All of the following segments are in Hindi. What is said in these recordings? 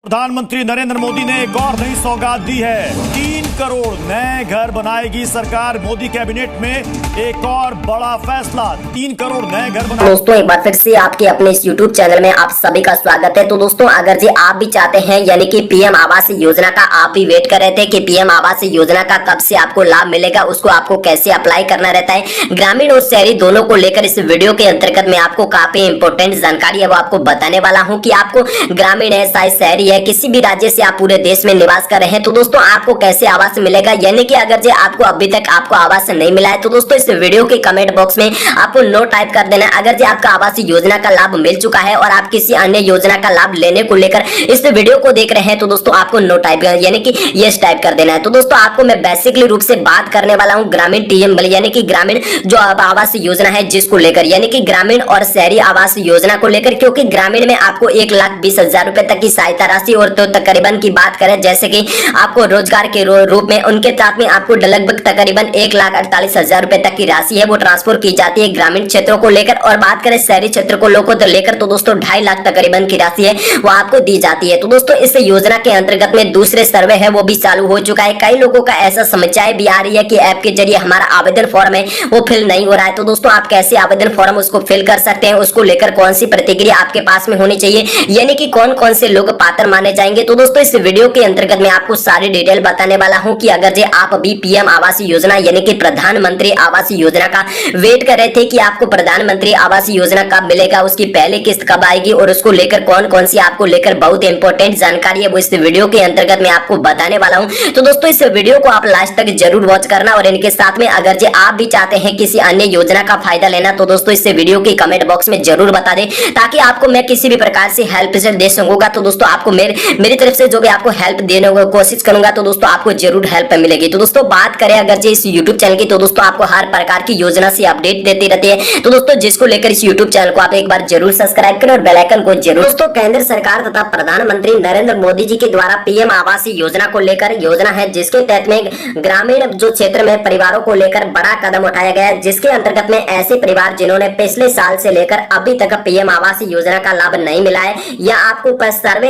प्रधानमंत्री नरेंद्र मोदी ने एक और नई सौगात दी है। 3 करोड़ नए घर बनाएगी सरकार। मोदी कैबिनेट में एक और बड़ा फैसला, 3 करोड़ नए घर बनाए। दोस्तों एक बार फिर से आपके अपने इस YouTube चैनल में आप सभी का स्वागत है। तो दोस्तों अगर जी आप भी चाहते हैं यानी कि पीएम आवास योजना का आप भी वेट कर रहे थे कि पीएम आवास योजना का कब से आपको लाभ मिलेगा, उसको आपको कैसे अप्लाई करना रहता है, ग्रामीण और शहरी दोनों को लेकर इस वीडियो के अंतर्गत मैं आपको काफी इंपोर्टेंट जानकारी है वो आपको बताने वाला हूँ कि आपको ग्रामीण है चाहे शहरी है किसी भी राज्य से आप पूरे देश में निवास कर रहे हैं तो दोस्तों आपको कैसे आवास मिलेगा। यानी कि अगर जो आपको अभी तक आपको आवास नहीं मिला है तो दोस्तों इस वीडियो के कमेंट बॉक्स में आपको नो टाइप कर देना है। अगर जो आपका आवास योजना का लाभ मिल चुका है और आप किसी अन्य योजना का लाभ लेने को लेकर इस वीडियो को देख रहे हैं तो दोस्तों आपको नो टाइप यानी कि यस टाइप कर देना है। तो दोस्तों आपको मैं बेसिकली रूप से बात करने वाला हूँ ग्रामीण टीएम यानी कि ग्रामीण जो आवास योजना है जिसको लेकर, यानी कि ग्रामीण और शहरी आवास योजना को लेकर, क्योंकि ग्रामीण में आपको 1,20,000 रुपए तक की सहायता राशि और तो तकरीबन की बात करें जैसे कि आपको रोजगार के रूप में उनके साथ में आपको लगभग तकरीबन 1,48,000 रुपए तक की राशि है वो ट्रांसफर की जाती है ग्रामीण क्षेत्रों को लेकर। और बात करें शहरी क्षेत्र को लोगों को लेकर तो दोस्तों 2.5 लाख तकरीबन की राशि है वो आपको दी जाती है। तो दोस्तों इस योजना के अंतर्गत में दूसरे सर्वे है वो भी चालू हो चुका है। कई लोगों का ऐसा समस्या भी आ रही है कि ऐप के जरिए हमारा आवेदन फॉर्म है वो फिल नहीं हो रहा है। तो दोस्तों आप कैसे आवेदन फॉर्म उसको फिल कर सकते हैं, उसको लेकर कौन सी प्रतिक्रिया आपके पास में होनी चाहिए, यानी कि कौन कौन से लोग पात्र माने जाएंगे। तो दोस्तों इस वीडियो के अंतर्गत मैं आपको सारी डिटेल बताने वाला हूं कि अगर जे आप अभी पीएम आवास योजना यानी कि प्रधानमंत्री आवास योजना का वेट कर रहे थे कि आपको प्रधानमंत्री आवास योजना कब मिलेगा, उसकी पहली किस्त कब आएगी और उसको लेकर कौन कौन सी आपको लेकर बहुत इंपॉर्टेंट जानकारी है वो इस वीडियो के अंतर्गत मैं आपको बताने वाला हूं। तो दोस्तों इस वीडियो को आप लास्ट तक जरूर वॉच करना और इनके साथ में अगर जे आप भी चाहते हैं किसी अन्य योजना का फायदा लेना तो दोस्तों इस वीडियो के कमेंट बॉक्स में जरूर बता दें ताकि आपको मैं किसी भी प्रकार से हेल्प दे सकूंगा। तो दोस्तों आपको मेरी तरफ से जो भी आपको हेल्प देने की कोशिश करूंगा तो दोस्तों आपको जरूर हेल्प मिलेगी। तो दोस्तों बात करें अगर जो इस YouTube चैनल की तो दोस्तों आपको हर प्रकार की योजना से अपडेट देते रहते हैं। तो दोस्तों जिसको लेकर इस YouTube चैनल को आप एक बार जरूर सब्सक्राइब करें और बेल आइकन को जरूर। दोस्तों केंद्र सरकार तथा प्रधानमंत्री नरेंद्र मोदी जी के द्वारा पीएम आवास योजना को लेकर योजना है जिसके तहत में ग्रामीण जो क्षेत्र में परिवारों को लेकर बड़ा कदम उठाया गया है, जिसके अंतर्गत में ऐसे परिवार जिन्होंने पिछले साल से लेकर अभी तक पीएम आवास योजना का लाभ नहीं मिला है या आपको सर्वे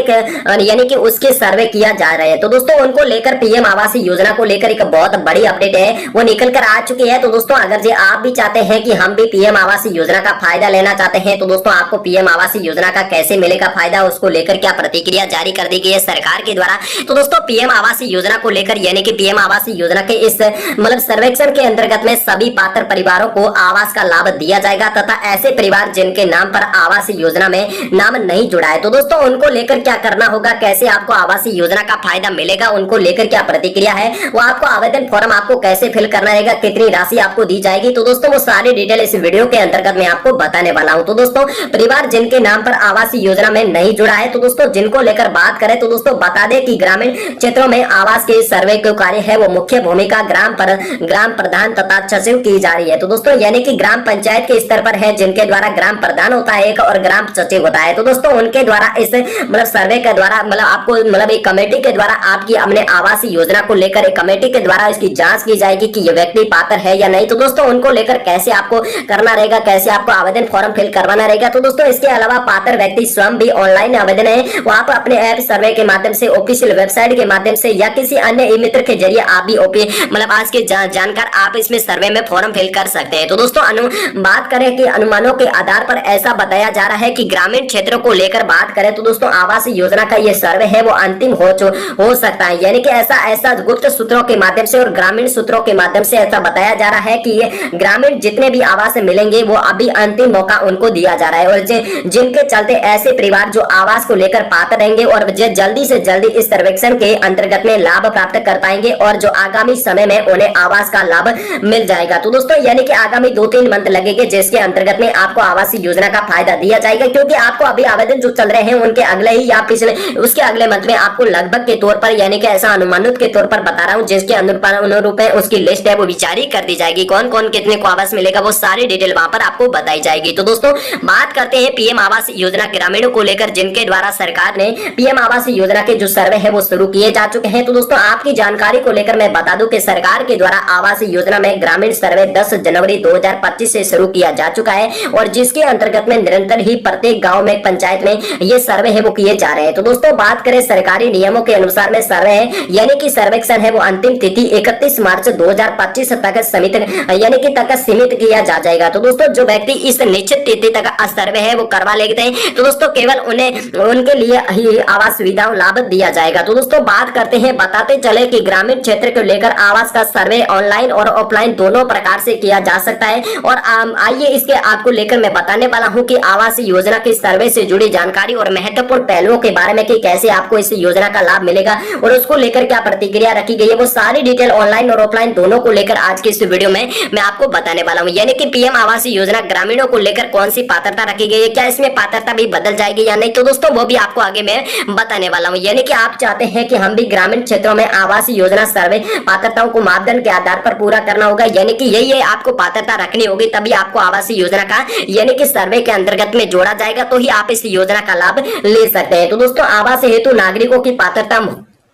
यानी कि उसके सर्वे किया जा रहा है तो दोस्तों उनको लेकर पीएम आवास योजना को लेकर एक बहुत बड़ी अपडेट है वो निकल कर आ चुकी है। तो दोस्तों अगर जो आप भी चाहते हैं कि हम भी पीएम आवास योजना का फायदा लेना चाहते हैं तो दोस्तों आपको पीएम आवास योजना का कैसे मिलेगा फायदा, उसको लेकर क्या प्रतिक्रिया जारी कर दी गई है सरकार के द्वारा। तो दोस्तों पीएम आवास योजना को लेकर यानी कि पीएम आवास योजना के इस सर्वेक्षण के अंतर्गत में सभी पात्र परिवारों को आवास का लाभ दिया जाएगा तथा ऐसे परिवार जिनके नाम पर आवास योजना में नाम नहीं जुड़ा है तो दोस्तों उनको लेकर क्या करना होगा, कैसे आपको आवास योजना का फायदा मिलेगा, उनको लेकर क्या प्रतिक्रिया है, वो आपको आवेदन फॉर्म आपको कैसे फिल करना रहेगा, कितनी राशि आपको दी जाएगी। तो दोस्तों वो सारी डिटेल इस वीडियो के अंतर्गत मैं आपको बताने वाला हूं। तो दोस्तों परिवार जिनके नाम पर आवास योजना में नहीं जुड़ा है तो दोस्तों जिनको लेकर बात करें तो दोस्तों बता दें कि ग्रामीण क्षेत्रों में आवास के सर्वे का कार्य है वो मुख्य भूमिका ग्राम प्रधान तथा सचिव की जा रही है। तो दोस्तों यानी कि ग्राम पंचायत के स्तर पर है जिनके द्वारा ग्राम प्रधान होता है एक और ग्राम सचिव होता है। तो दोस्तों उनके द्वारा इस सर्वे के द्वारा आपको एक कमेटी के द्वारा आपकी अपने आवास योजना को लेकर एक कमेटी के द्वारा इसकी जांच की जाएगी कि ये व्यक्ति पात्र है या नहीं। तो दोस्तों उनको लेकर कैसे आपको करना रहेगा, कैसे आपको आवेदन फॉर्म फिल करवाना रहेगा। तो दोस्तों इसके अलावा पात्र व्यक्ति स्वयं भी ऑनलाइन आवेदन है वो आप अपने ऐप सर्वे के माध्यम से ऑफिशियल वेबसाइट के माध्यम से या किसी अन्य ई मित्र के जरिए आप भी आज के जानकर आप इसमें सर्वे में फॉर्म फिल कर सकते हैं। तो दोस्तों बात करें कि अनुमानों के आधार पर ऐसा बताया जा रहा है कि ग्रामीण क्षेत्रों को लेकर बात करें तो दोस्तों आवास योजना का ये सर्वे है वो अंतिम हो सकता है, यानी कि ऐसा गुप्त सूत्रों के माध्यम से और ग्रामीण सूत्रों के माध्यम से ऐसा बताया जा रहा है कि ये ग्रामीण जितने भी आवास मिलेंगे वो अभी अंतिम मौका उनको दिया जा रहा है और जिनके चलते ऐसे परिवार जो आवास को लेकर पात्र रहेंगे और जल्दी से जल्दी इस सर्वेक्षण के अंतर्गत में लाभ प्राप्त कर पाएंगे और जो आगामी समय में उन्हें आवास का लाभ मिल जाएगा। तो दोस्तों यानी कि आगामी 2-3 मंथ लगेंगे जिसके अंतर्गत में आपको आवास योजना का फायदा दिया जाएगा, क्योंकि आपको अभी आवेदन जो चल रहे हैं उनके अगले ही या पिछले उसके अगले मंथ में आपको लगभग के तौर पर यानी कि ऐसा अनुमानित के तौर पर बता रहा हूं जिसके अनुरूप है उसकी लिस्ट है वो जारी कर दी जाएगी, कौन कौन कितने को आवास मिलेगा वो सारी डिटेल वहां पर आपको बताई जाएगी। तो दोस्तों बात करते हैं पीएम आवास योजना ग्रामीणों को लेकर जिनके द्वारा सरकार ने पीएम आवास योजना के जो सर्वे है वो शुरू किए जा चुके हैं। तो दोस्तों आपकी जानकारी को लेकर मैं बता दूं कि सरकार के द्वारा आवास योजना में ग्रामीण सर्वे 10 जनवरी 2025 से शुरू किया जा चुका है और जिसके अंतर्गत में निरंतर ही प्रत्येक गांव में पंचायत में ये सर्वे है वो किए जा रहे हैं। तो दोस्तों बात करें सरकारी नियमों के अनुसार में सर्वे है यानी कि सर्वेक्षण है वो अंतिम तिथि 31 मार्च 2025 तक सीमित किया जाएगा। तो दोस्तों जो व्यक्ति इस निश्चित तिथि तक सर्वे है वो करवा लेते हैं तो दोस्तों केवल उन्हें उनके लिए ही आवास सुविधा लाभ दिया जाएगा। तो दोस्तों बात करते हैं, बताते चले कि ग्रामीण क्षेत्र को लेकर आवास का सर्वे ऑनलाइन और ऑफलाइन दोनों प्रकार से किया जा सकता है। और आइए इसके आपको लेकर मैं बताने वाला हूं कि आवास योजना के सर्वे से जुड़ी जानकारी और महत्वपूर्ण पहलुओं के बारे में कि कैसे आपको इस योजना का लाभ मिलेगा और उसको लेकर क्या प्रतिक्रिया रखी गई है, वो सारी डिटेल ऑनलाइन और ऑफलाइन दोनों को लेकर आज के इस वीडियो में मैं आपको बताने वाला हूं। यानी कि पीएम आवास योजना ग्रामीणों को लेकर कौन सी पात्रता रखी गई है, क्या इसमें पात्रता भी बदल जाएगी या नहीं, तो दोस्तों वो भी आपको आगे मैं बताने वाला हूं। यानी कि आप चाहते हैं कि हम भी ग्रामीण क्षेत्रों में आवास योजना सर्वे पात्रताओं को मापदंड के आधार पर पूरा करना होगा, यानी कि यही आपको पात्रता रखनी होगी तभी आपको आवास योजना का यानी कि सर्वे के अंतर्गत में जोड़ा जाएगा, तो ही आप इस योजना का लाभ ले सकते हैं। तो दोस्तों आवास हेतु नागरिकों की पात्रता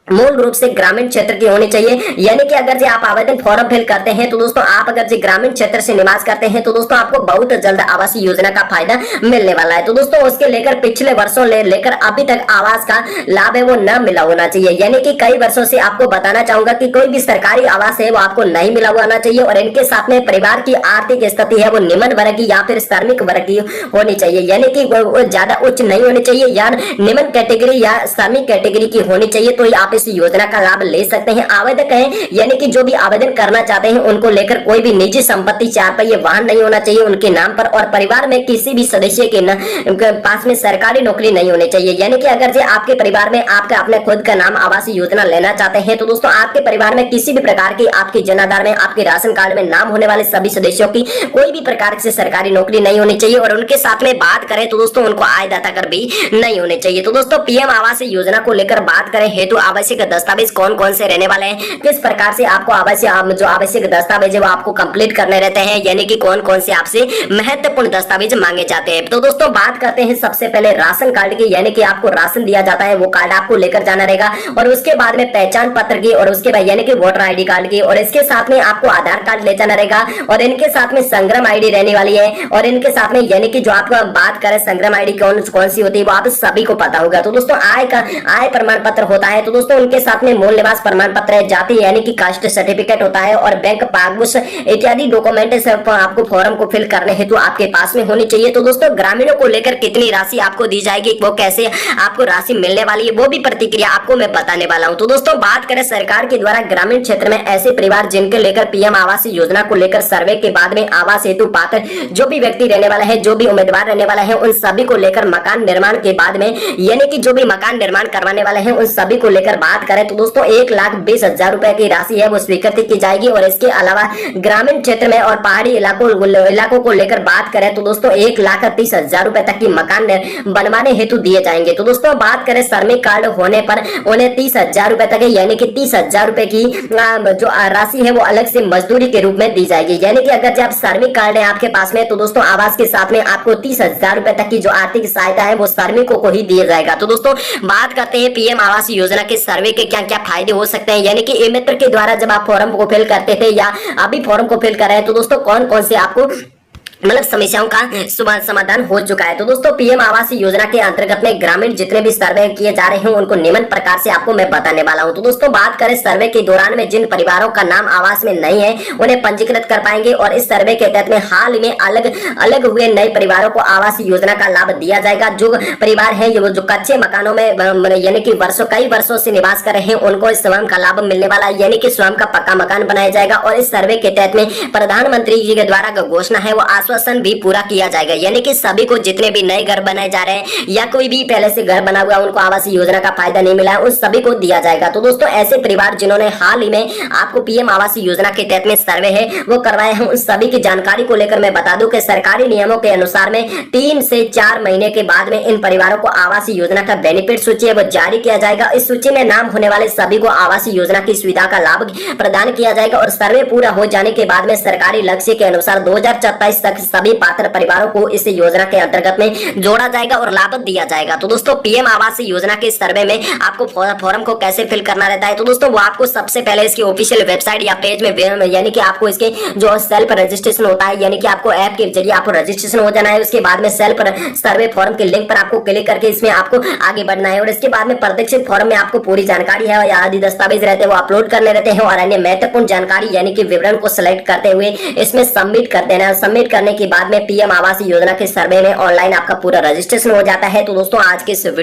मूल रूप से ग्रामीण क्षेत्र की होनी चाहिए। यानी कि अगर जी आप आवेदन फॉर्म फिल करते हैं तो दोस्तों आप अगर जी ग्रामीण क्षेत्र से निवास करते हैं तो दोस्तों आपको बहुत जल्द आवास योजना का फायदा मिलने वाला है। तो दोस्तों उसके लेकर पिछले वर्षों लेकर अभी तक आवास का लाभ है वो न मिला होना चाहिए। यानी कि कई वर्षों से आपको बताना चाहूंगा कि कोई भी सरकारी आवास है वो आपको नहीं मिला होना चाहिए और इनके साथ में परिवार की आर्थिक स्थिति है वो निम्न वर्ग की या फिर श्रमिक वर्ग की होनी चाहिए। यानी कि वो ज्यादा उच्च नहीं होनी चाहिए या निम्न कैटेगरी या श्रमिक कैटेगरी की होनी चाहिए, तो आप इस योजना का लाभ ले सकते हैं। आवेदक हैं यानी कि जो भी आवेदन करना चाहते हैं उनको लेकर कोई भी निजी संपत्ति 4 पहिए वाहन नहीं होना चाहिए उनके नाम पर और परिवार में किसी भी सदस्य के पास में सरकारी नौकरी नहीं होनी चाहिए। यानी कि अगर आपके परिवार में आपका अपने खुद का नाम आवास योजना लेना चाहते हैं तो दोस्तों आपके परिवार में किसी भी प्रकार की आपके जनाधार में आपके राशन कार्ड में नाम होने वाले सभी सदस्यों की कोई भी प्रकार से सरकारी नौकरी नहीं होनी चाहिए और उनके साथ में बात करें तो दोस्तों उनको आयदाता कर भी नहीं होने चाहिए। तो दोस्तों पीएम आवास योजना को लेकर बात करें हेतु आवश्यक दस्तावेज कौन कौन से रहने वाले हैं, किस प्रकार से आपको आवश्यक दस्तावेज वो आपको कंप्लीट करने रहते हैं, यानी कि कौन कौन से आपसे महत्वपूर्ण दस्तावेज मांगे जाते हैं। तो दोस्तों बात करते हैं सबसे पहले राशन कार्ड की, यानी कि आपको राशन दिया जाता है वो कार्ड आपको लेकर जाना रहेगा और उसके बाद में पहचान पत्र की और उसके बाद यानी कि वोटर आईडी कार्ड की और इसके साथ में आपको आधार कार्ड ले जाना रहेगा और इनके साथ में संग्राम आईडी रहने वाली है और इनके साथ में यानी कि जो आपको बात करें संग्राम आईडी कौन सी होती है वो आप सभी को पता होगा। तो दोस्तों आय प्रमाण पत्र होता है, तो दोस्तों उनके साथ में मूल निवास प्रमाण पत्र है, जाति यानी कि कास्ट सर्टिफिकेट होता है और बैंक पासबुक इत्यादि डॉक्यूमेंट आपको फॉर्म को फिल करने हेतु आपके पास में होनी चाहिए। तो दोस्तों ग्रामीणों को लेकर कितनी राशि आपको दी जाएगी, वो कैसे आपको राशि मिलने वाली है, वो भी प्रतिक्रिया आपको मैं बताने वाला हूं। तो दोस्तों बात करें सरकार के द्वारा ग्रामीण क्षेत्र में ऐसे परिवार जिनके लेकर पीएम आवास योजना को लेकर सर्वे के बाद में आवास हेतु पात्र जो भी व्यक्ति रहने वाला है, जो भी उम्मीदवार रहने वाला है, उन सभी को लेकर मकान निर्माण के बाद में यानी कि जो भी मकान निर्माण करवाने वाले हैं उन सभी को लेकर बात करें तो दोस्तों 1,20,000 रुपए की राशि है वो स्वीकृति की जाएगी और इसके अलावा ग्रामीण क्षेत्र में और पहाड़ी इलाकों को लेकर बात करें तो दोस्तों 1,30,000 रुपए तक की मकान बनवाने हेतु दिए जाएंगे। तो दोस्तों बात करें श्रमिक कार्ड होने पर उन्हें 30,000 रुपए तक यानी कि 30,000 रुपए की जो राशि है वो अलग से मजदूरी के रूप में दी जाएगी। यानी कि अगर जब श्रमिक कार्ड है आपके पास में तो दोस्तों आवास के साथ में आपको 30,000 रुपए तक की जो आर्थिक सहायता है वो श्रमिकों को ही दिया जाएगा। तो दोस्तों बात करते हैं पीएम आवास योजना के सर्वे के क्या क्या फायदे हो सकते हैं, यानी कि ई मित्र के द्वारा जब आप फॉर्म को फिल करते थे या अभी फॉर्म को फिल कर रहे हैं तो दोस्तों कौन कौन से आपको समस्याओं का समाधान हो चुका है। तो दोस्तों पीएम आवास योजना के अंतर्गत में ग्रामीण जितने भी सर्वे किए जा रहे हैं उनको निम्न प्रकार से आपको मैं बताने वाला हूं। तो दोस्तों बात करें सर्वे के दौरान में जिन परिवारों का नाम आवास में नहीं है उन्हें पंजीकृत कर पाएंगे और इस सर्वे के तहत में हाल ही में अलग हुए नए परिवारों को आवास योजना का लाभ दिया जाएगा। जो परिवार है जो कच्चे मकानों में यानी कि कई वर्षों से निवास कर रहे हैं उनको इस स्वयं का लाभ मिलने वाला है, यानी कि स्वयं का पक्का मकान बनाया जाएगा और इस सर्वे के तहत में प्रधानमंत्री जी के द्वारा घोषणा है वो आश्वासन भी पूरा किया जाएगा। यानी कि सभी को जितने भी नए घर बनाए जा रहे हैं या कोई भी पहले से घर बना हुआ उनको आवास योजना का फायदा नहीं मिला है उन सभी को दिया जाएगा। तो दोस्तों ऐसे परिवार जिन्होंने हाल ही में आपको पीएम आवास योजना के तहत में सर्वे है वो करवाए हैं उन सभी की जानकारी को लेकर मैं बता दूं कि सरकारी नियमों के अनुसार में 3 से 4 महीने के बाद में इन परिवारों को आवास योजना का बेनिफिट सूची है वो जारी किया जाएगा। इस सूची में नाम होने वाले सभी को आवास योजना की सुविधा का लाभ प्रदान किया जाएगा और सर्वे पूरा हो जाने के बाद में सरकारी लक्ष्य के अनुसार 2027 तक तक सभी पात्र परिवारों को इस योजना के अंतर्गत में जोड़ा जाएगा और लाभ दिया जाएगा। तो दोस्तों पीएम आवास योजना के सर्वे में आपको फॉर्म को कैसे फिल करना रहता है, तो दोस्तों वो आपको सबसे पहले इसकी ऑफिशियल वेबसाइट या पेज में यानी कि आपको इसके जो सेल्फ रजिस्ट्रेशन होता है, यानी कि आपको ऐप के जरिए आपको रजिस्ट्रेशन हो जाना है। उसके बाद में सेल्फ सर्वे फॉर्म के लिंक पर आपको क्लिक करके इसमें आपको आगे बढ़ना है और इसके बाद में प्रदर्शित फॉर्म में आपको पूरी जानकारी है या आदि दस्तावेज रहते हैं वो अपलोड करने रहते हैं और अन्य महत्वपूर्ण जानकारी यानी कि विवरण को सिलेक्ट करते हुए इसमें सबमिट कर देना है। सबमिट करने के बाद में पीएम आवास योजना के सर्वे में ऑनलाइन आपका पूरा रजिस्ट्रेशन हो जाता है। तो दोस्तों आज के इस